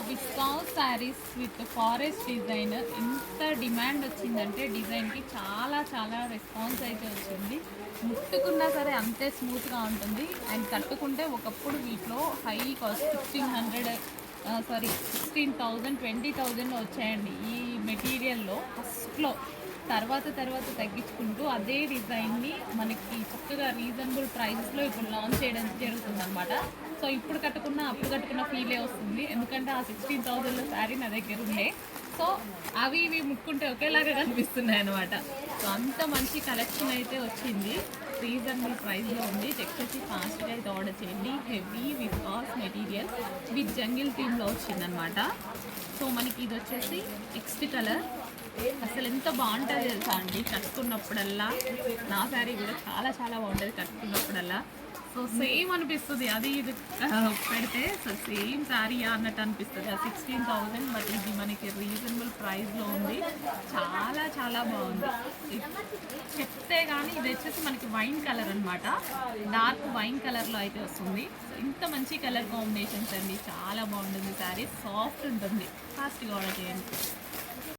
Viscous saris with forest design ఎంత demand వచ్చిందంటే డిజైన్కి చాలా చాలా రెస్పాన్స్ అయితే వచ్చింది. ముట్టుకున్నా సరే అంతే స్మూత్గా ఉంటుంది. అండ్ కట్టుకుంటే ఒకప్పుడు వీటిలో హై కాస్ట్ 16,000 20,000 వచ్చాయండి ఈ మెటీరియల్లో ఫస్ట్లో. తర్వాత తగ్గించుకుంటూ అదే డిజైన్ని మనకి చక్కగా రీజనబుల్ ప్రైజెస్లో ఇప్పుడు లాంచ్ చేయడం జరుగుతుందన్నమాట. సో ఇప్పుడు అప్పుడు కట్టుకున్న ఫీలే వస్తుంది, ఎందుకంటే ఆ 16,000 శారీ నా దగ్గర ఉండే. సో అవి ఇవి ముక్కుంటే ఒకేలాగా కనిపిస్తున్నాయి అనమాట. సో అంత మంచి కలెక్షన్ అయితే వచ్చింది, రీజనబుల్ ప్రైస్లో ఉంది. చెక్ చేసి ఫాస్ట్గా అయితే ఆర్డర్ చేయండి. Heavy viscous material with jungle థీమ్లో వచ్చిందనమాట. సో మనకి ఇది వచ్చేసి నెక్స్ట్ కలర్. అసలు ఎంత బాగుంటుంది తెలుసా అండి కట్టుకున్నప్పుడల్లా. నా శారీ కూడా చాలా చాలా బాగుంటుంది కట్టుకున్నప్పుడల్లా. సో సేమ్ అనిపిస్తుంది, అది ఇది పెడితే సో సేమ్ శారీ అన్నట్టు అనిపిస్తుంది. ఆ 16,000, బట్ ఇది మనకి రీజనబుల్ ప్రైస్లో ఉంది. చాలా చాలా బాగుంది. చెప్తే కానీ ఇది వచ్చేసి మనకి వైన్ కలర్ అనమాట, డార్క్ వైన్ కలర్లో అయితే వస్తుంది. ఇంత మంచి కలర్ కాంబినేషన్స్ అండి, చాలా బాగుంటుంది శారీ, సాఫ్ట్ ఉంటుంది. ఫాస్ట్గా ఆర్డర్ చేయండి.